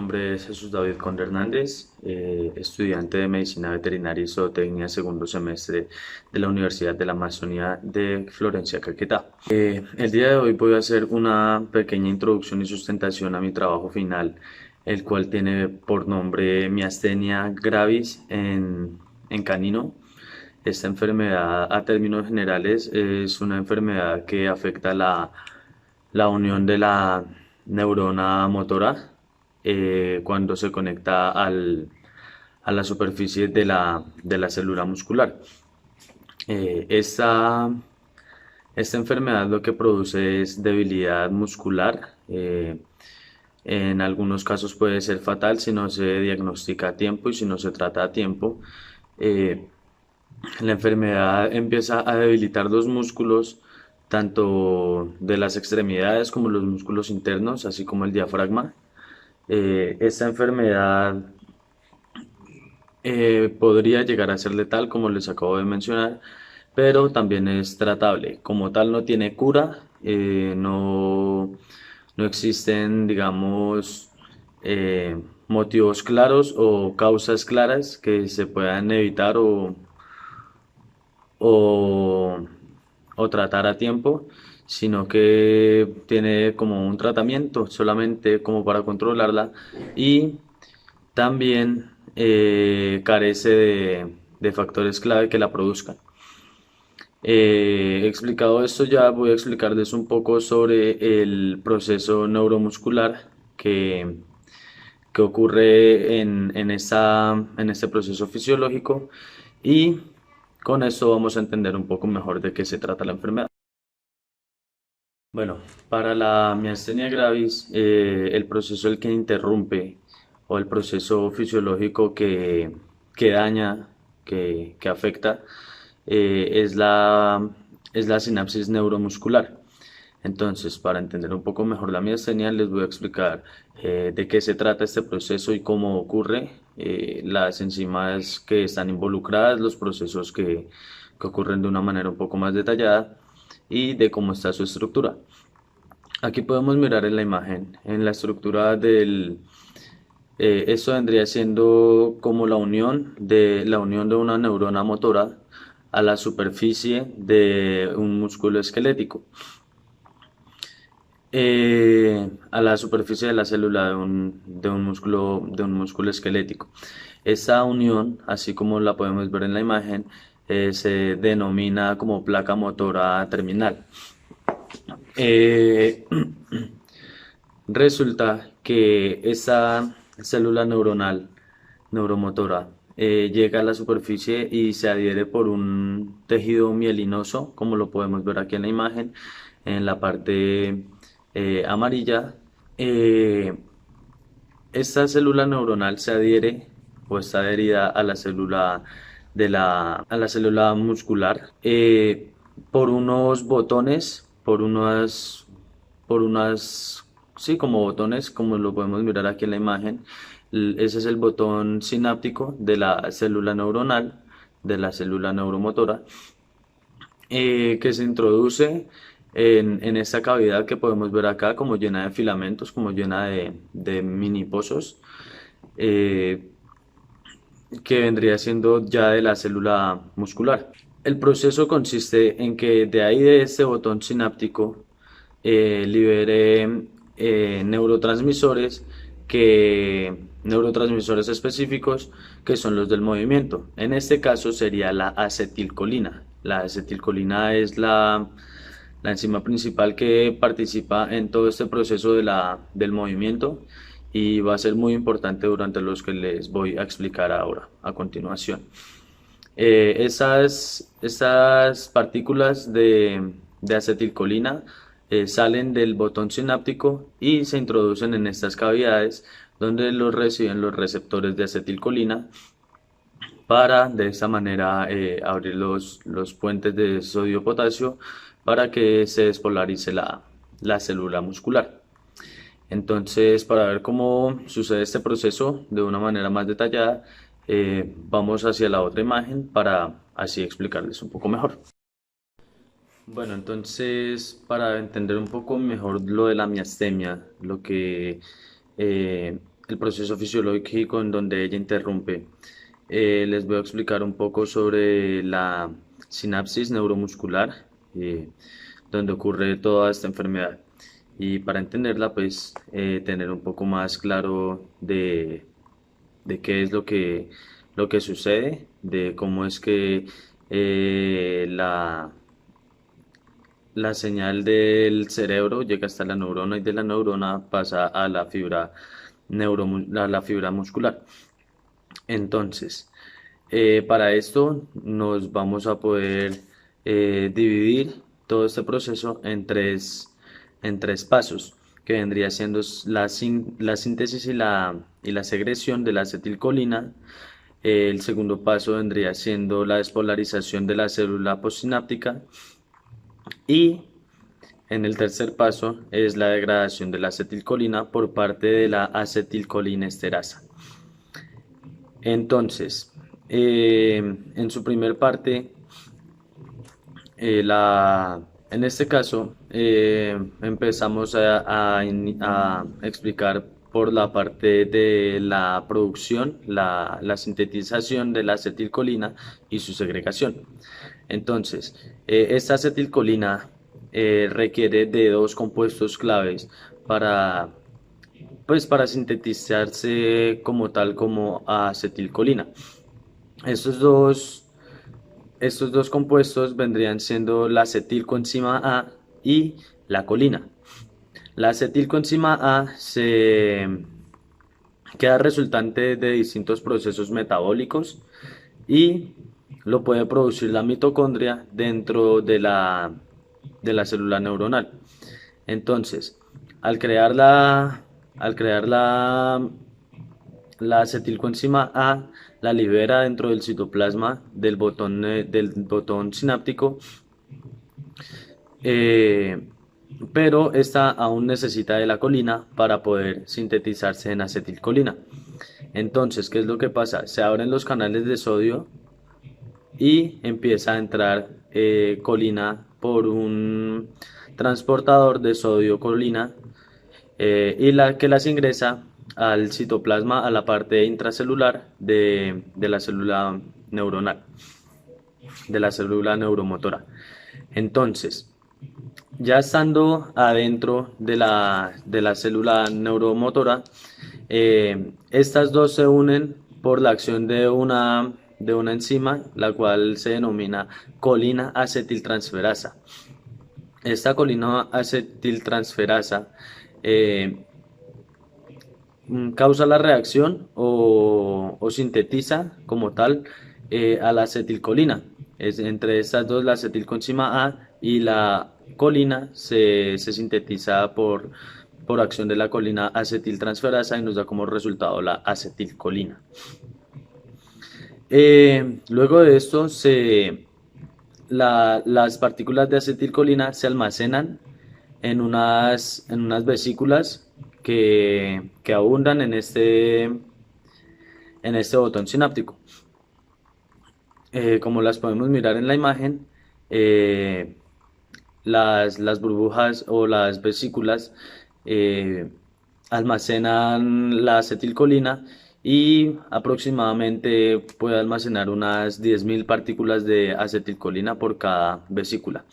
nombre es Jesús David Conde Hernández, estudiante de Medicina Veterinaria y Zootecnia segundo semestre de la Universidad de la Amazonía de Florencia, Caquetá. El día de hoy voy a hacer una pequeña introducción y sustentación a mi trabajo final, el cual tiene por nombre Miastenia gravis en canino. Esta enfermedad, a términos generales, es una enfermedad que afecta la unión de la neurona motora cuando se conecta a la superficie de la célula muscular. Eh, esta, esta enfermedad lo que produce es debilidad muscular. En algunos casos puede ser fatal si no se diagnostica a tiempo y si no se trata a tiempo. Eh, la enfermedad empieza a debilitar los músculos, tanto de las extremidades como los músculos internos, así como el diafragma. Esta enfermedad podría llegar a ser letal, como les acabo de mencionar, pero también es tratable. Como tal, no tiene cura, no existen, digamos, motivos claros o causas claras que se puedan evitar o, o tratar a tiempo, sino que tiene como un tratamiento solamente como para controlarla y también carece de factores clave que la produzcan. Explicado esto ya voy a explicarles un poco sobre el proceso neuromuscular que ocurre en este proceso fisiológico y con esto vamos a entender un poco mejor de qué se trata la enfermedad. Bueno, para la miastenia gravis, el proceso el que interrumpe o el proceso fisiológico que daña, que afecta, es la sinapsis neuromuscular. Entonces, para entender un poco mejor la miastenia, les voy a explicar de qué se trata este proceso y cómo ocurre, las enzimas que están involucradas, los procesos que ocurren de una manera un poco más detallada y de cómo está su estructura. Aquí podemos mirar en la imagen, en la estructura esto vendría siendo como la unión de una neurona motora a la superficie de un músculo esquelético, a la superficie de la célula de un músculo esquelético. Esa unión, así como la podemos ver en la imagen, se denomina como placa motora terminal. Eh, Resulta que esa célula neuronal, neuromotora, llega a la superficie y se adhiere por un tejido mielinoso, como lo podemos ver aquí en la imagen, en la parte amarilla. Eh, Esta célula neuronal se adhiere o está adherida a la célula a la célula muscular por unos botones, por unas, sí, como botones, como lo podemos mirar aquí en la imagen. Ese es el botón sináptico de la célula neuronal, de la célula neuromotora, que se introduce en esta cavidad que podemos ver acá como llena de filamentos, como llena de mini pozos, eh, que vendría siendo ya de la célula muscular. El proceso consiste en que de ahí de este botón sináptico libere neurotransmisores específicos que son los del movimiento. En este caso sería la acetilcolina. La acetilcolina es la enzima principal que participa en todo este proceso del movimiento y va a ser muy importante durante los que les voy a explicar ahora, a continuación. Esas partículas de acetilcolina salen del botón sináptico y se introducen en estas cavidades donde los reciben los receptores de acetilcolina para de esta manera abrir los puentes de sodio-potasio para que se despolarice la célula muscular. Entonces, para ver cómo sucede este proceso de una manera más detallada, vamos hacia la otra imagen para así explicarles un poco mejor. Bueno, entonces, para entender un poco mejor lo de la miastemia, lo que el proceso fisiológico en donde ella interrumpe. Les voy a explicar un poco sobre la sinapsis neuromuscular, donde ocurre toda esta enfermedad. Y para entenderla, pues tener un poco más claro de qué es lo que sucede, de cómo es que la señal del cerebro llega hasta la neurona y de la neurona pasa a la fibra, a la fibra muscular. Entonces, para esto nos vamos a poder dividir todo este proceso en tres pasos, que vendría siendo la síntesis y la secreción de la acetilcolina. El segundo paso vendría siendo la despolarización de la célula postsináptica y en el tercer paso es la degradación de la acetilcolina por parte de la acetilcolinesterasa. Entonces, en su primer parte, en este caso, empezamos a explicar por la parte de la producción, la sintetización de la acetilcolina y su segregación. Entonces, esta acetilcolina requiere de dos compuestos claves para, pues, para sintetizarse como tal como acetilcolina. Estos dos, estos dos compuestos vendrían siendo la acetilcoenzima A y la colina. La acetilcoenzima A se queda resultante de distintos procesos metabólicos y lo puede producir la mitocondria dentro de la célula neuronal. Entonces, al crear la acetilcoenzima A, la libera dentro del citoplasma del botón sináptico, eh, pero esta aún necesita de la colina para poder sintetizarse en acetilcolina. Entonces, ¿qué es lo que pasa? Se abren los canales de sodio y empieza a entrar colina por un transportador de sodio-colina y la que las ingresa al citoplasma, a la parte intracelular de la célula neuronal, de la célula neuromotora. Entonces, ya estando adentro de la célula neuromotora, estas dos se unen por la acción de una enzima, la cual se denomina colina acetiltransferasa. Esta colina acetiltransferasa causa la reacción o sintetiza como tal a la acetilcolina. Entre estas dos, la acetilcoenzima A y la colina se sintetiza por acción de la colina acetiltransferasa y nos da como resultado la acetilcolina. Luego de esto, las partículas de acetilcolina se almacenan en unas vesículas que abundan en este botón sináptico. Como las podemos mirar en la imagen, eh, las burbujas o las vesículas almacenan la acetilcolina y aproximadamente puede almacenar unas 10.000 partículas de acetilcolina por cada vesícula.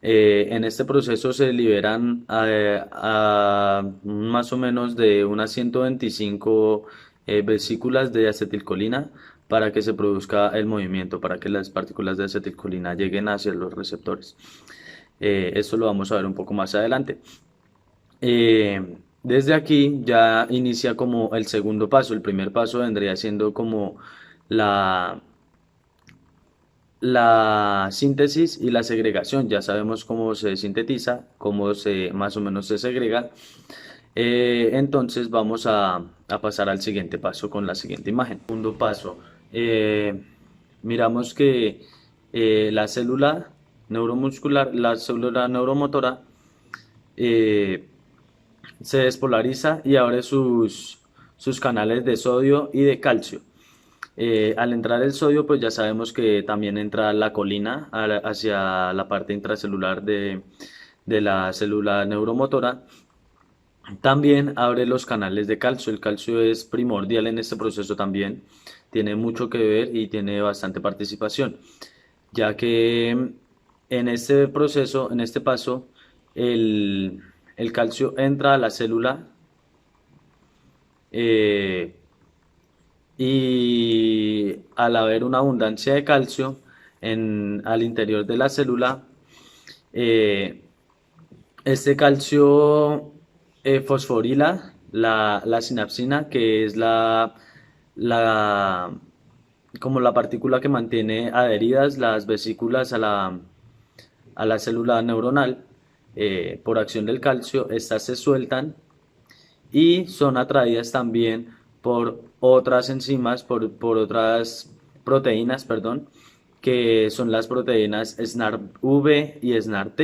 En este proceso se liberan más o menos de unas 125 vesículas de acetilcolina para que se produzca el movimiento, para que las partículas de acetilcolina lleguen hacia los receptores. Esto lo vamos a ver un poco más adelante. Desde aquí ya inicia como el segundo paso. El primer paso vendría siendo como la, la síntesis y la segregación. Ya sabemos cómo se sintetiza, más o menos se segrega. Entonces vamos a pasar al siguiente paso con la siguiente imagen. Segundo paso. Miramos que la célula neuromuscular, la célula neuromotora, se despolariza y abre sus canales de sodio y de calcio. Al entrar el sodio, pues ya sabemos que también entra la colina hacia la parte intracelular de la célula neuromotora También abre los canales de calcio. El calcio es primordial en este proceso también. Tiene mucho que ver y tiene bastante participación, ya que en este proceso, en este paso, el calcio entra a la célula eh, y al haber una abundancia de calcio al interior de la célula, eh, este calcio fosforila la sinapsina, que es la, como la partícula que mantiene adheridas las vesículas a la célula neuronal. Por acción del calcio, estas se sueltan y son atraídas también por otras enzimas, por otras proteínas, perdón, que son las proteínas SNARV y SNART.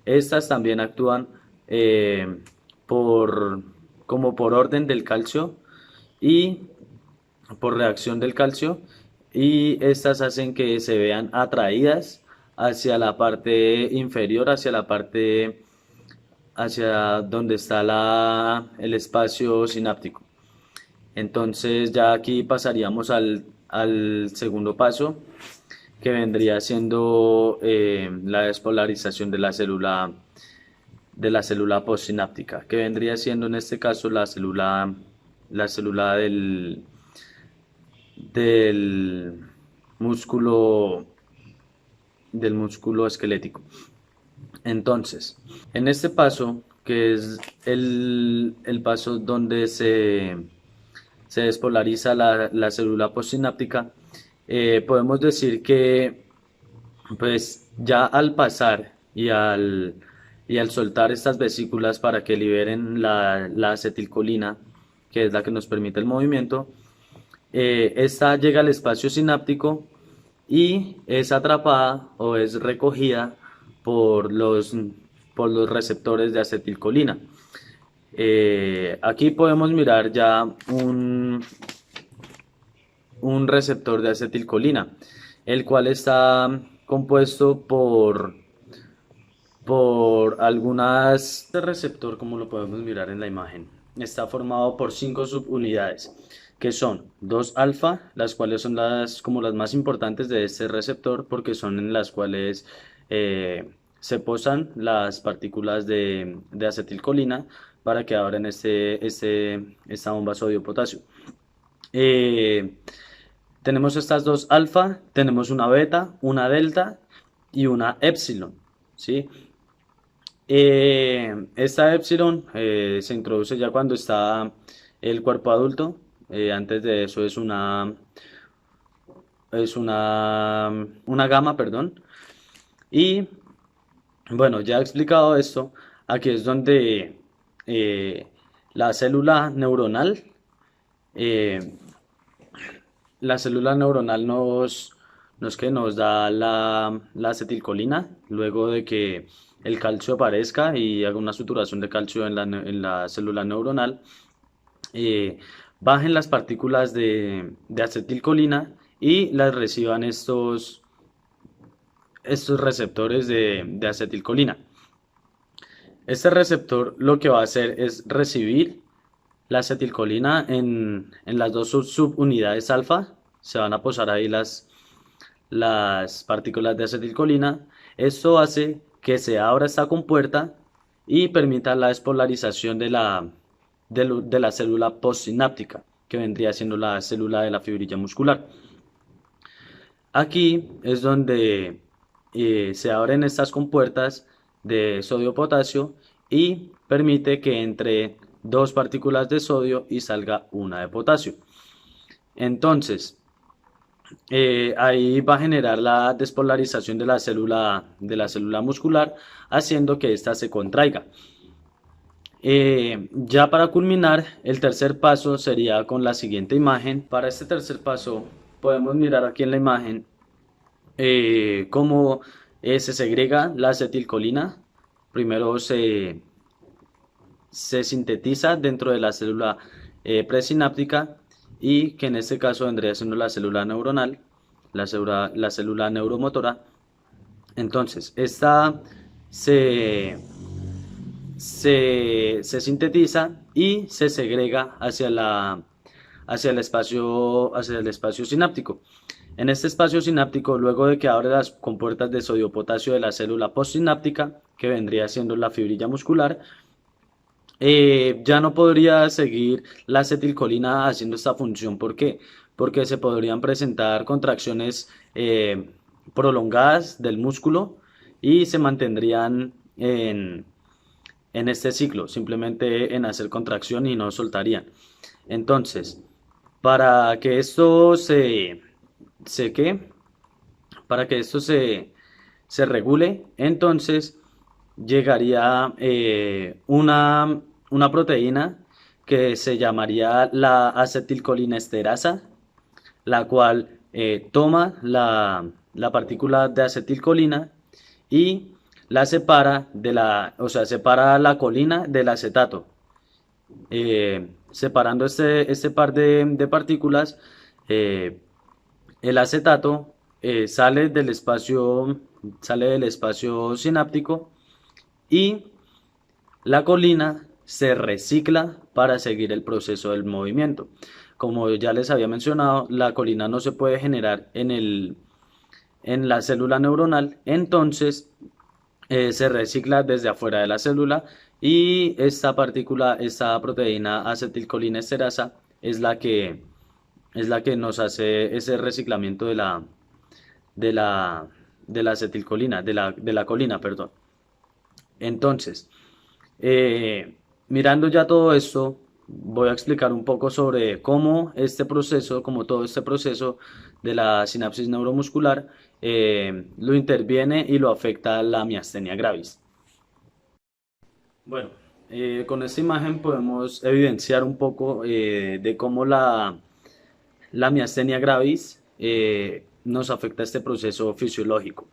Estas también actúan eh, por, como por orden del calcio y por reacción del calcio, y estas hacen que se vean atraídas hacia la parte inferior, hacia donde está el espacio sináptico. Entonces ya aquí pasaríamos al segundo paso, que vendría siendo la despolarización de la célula postsináptica, que vendría siendo en este caso la célula del músculo, del músculo esquelético. Entonces, en este paso, que es el paso donde se despolariza la célula postsináptica, podemos decir que pues ya al pasar y al soltar estas vesículas para que liberen la acetilcolina, que es la que nos permite el movimiento, esta llega al espacio sináptico y es atrapada o es recogida por por los receptores de acetilcolina. Aquí podemos mirar ya un receptor de acetilcolina, el cual está compuesto por algunas... Este receptor, como lo podemos mirar en la imagen, está formado por 5 subunidades, que son 2 alfa, las cuales son como las más importantes de este receptor, porque son en las cuales se posan las partículas de acetilcolina para que abran esta bomba sodio-potasio. Tenemos estas dos alfa, tenemos una beta, una delta y una epsilon, ¿sí? Esta epsilon se introduce ya cuando está el cuerpo adulto. Antes de eso es una gamma, perdón. Y bueno, ya he explicado esto, aquí es donde eh, la célula neuronal, eh, la célula neuronal nos da la acetilcolina luego de que el calcio aparezca y haga una saturación de calcio en la célula neuronal. eh, Bajen las partículas de acetilcolina y las reciban estos receptores de acetilcolina. Este receptor lo que va a hacer es recibir la acetilcolina en las dos subunidades alfa. Se van a posar ahí las partículas de acetilcolina. Esto hace que se abra esta compuerta y permita la despolarización de la célula postsináptica, que vendría siendo la célula de la fibrilla muscular. Aquí es donde se abren estas compuertas de sodio-potasio y permite que entre dos partículas de sodio y salga una de potasio. Entonces, ahí va a generar la despolarización de la célula muscular, haciendo que ésta se contraiga. Ya para culminar, el tercer paso sería con la siguiente imagen. Para este tercer paso, podemos mirar aquí en la imagen cómo se segrega la acetilcolina. Primero se sintetiza dentro de la célula presináptica, y que en este caso vendría siendo la célula neuronal, la célula neuromotora. Entonces, esta se se sintetiza y se segrega hacia el espacio sináptico. En este espacio sináptico, luego de que abre las compuertas de sodio-potasio de la célula postsináptica, que vendría siendo la fibrilla muscular, ya no podría seguir la acetilcolina haciendo esta función. ¿Por qué? Porque se podrían presentar contracciones prolongadas del músculo y se mantendrían en este ciclo, simplemente en hacer contracción y no soltarían. Entonces, para que esto se ¿qué? Para que esto se regule, entonces llegaría una proteína que se llamaría la acetilcolinesterasa, la cual toma la partícula de acetilcolina y la separa o sea, separa la colina del acetato. Separando este par de partículas, eh, el acetato sale del espacio sináptico y la colina se recicla para seguir el proceso del movimiento. Como ya les había mencionado, la colina no se puede generar en la célula neuronal, entonces se recicla desde afuera de la célula y esta proteína acetilcolinesterasa es la que nos hace ese reciclamiento de la, de la acetilcolina, de la colina, perdón. Entonces, mirando ya todo esto, voy a explicar un poco sobre cómo este proceso, como todo este proceso de la sinapsis neuromuscular, lo interviene y lo afecta la miastenia gravis. Bueno, con esta imagen podemos evidenciar un poco de cómo la miastenia gravis nos afecta este proceso fisiológico.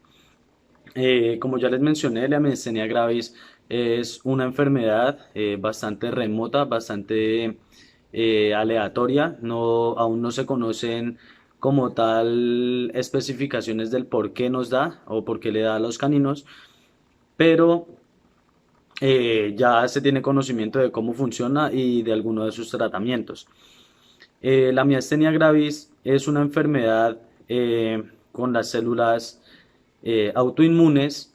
Como ya les mencioné, la miastenia gravis es una enfermedad bastante remota, bastante aleatoria. Aún no se conocen como tal especificaciones del por qué nos da o por qué le da a los caninos, pero ya se tiene conocimiento de cómo funciona y de algunos de sus tratamientos. La miastenia gravis es una enfermedad con las células autoinmunes,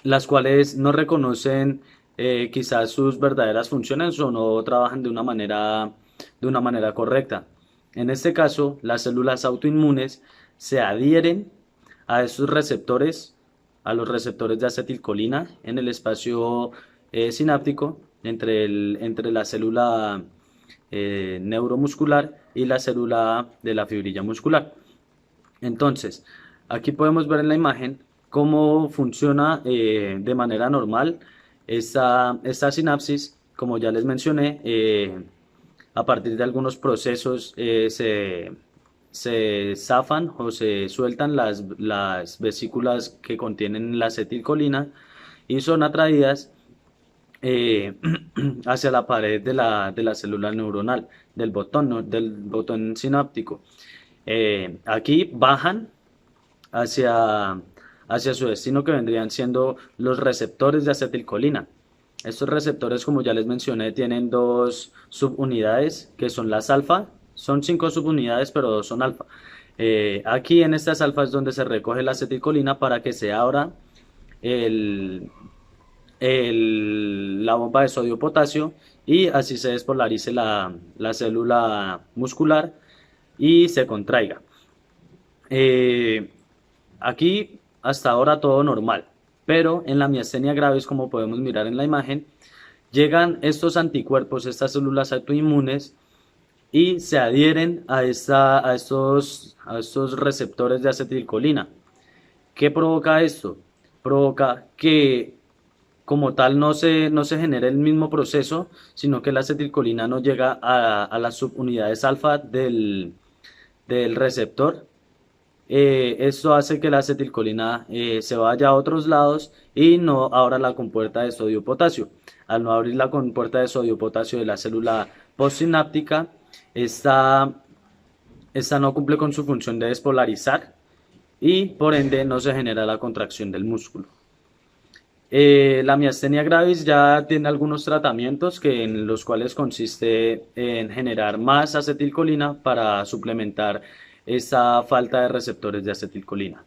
las cuales no reconocen quizás sus verdaderas funciones o no trabajan de una manera correcta. En este caso, las células autoinmunes se adhieren a esos receptores, a los receptores de acetilcolina en el espacio sináptico entre la célula neuromuscular y la célula de la fibrilla muscular. Entonces, aquí podemos ver en la imagen cómo funciona de manera normal esta sinapsis. Como ya les mencioné, a partir de algunos procesos se zafan o se sueltan las vesículas que contienen la acetilcolina y son atraídas eh, hacia la pared de la célula neuronal, del botón, ¿no? Del botón sináptico. Aquí bajan hacia, hacia su destino, que vendrían siendo los receptores de acetilcolina. Estos receptores, como ya les mencioné, tienen dos subunidades que son las alfa. Son 5 subunidades, pero 2 son alfa. Aquí en estas alfas es donde se recoge la acetilcolina para que se abra el, la bomba de sodio-potasio y así se despolarice la célula muscular y se contraiga. Eh, Aquí hasta ahora todo normal, pero en la miastenia gravis, como podemos mirar en la imagen, llegan estos anticuerpos, estas células autoinmunes, y se adhieren a estos receptores de acetilcolina. ¿Qué provoca esto? Provoca que como tal no se genere el mismo proceso, sino que la acetilcolina no llega a las subunidades alfa del receptor. Esto hace que la acetilcolina se vaya a otros lados y no abra la compuerta de sodio-potasio. Al no abrir la compuerta de sodio-potasio de la célula postsináptica, esta, esta no cumple con su función de despolarizar y por ende no se genera la contracción del músculo. La miastenia gravis ya tiene algunos tratamientos en los cuales consiste en generar más acetilcolina para suplementar esa falta de receptores de acetilcolina.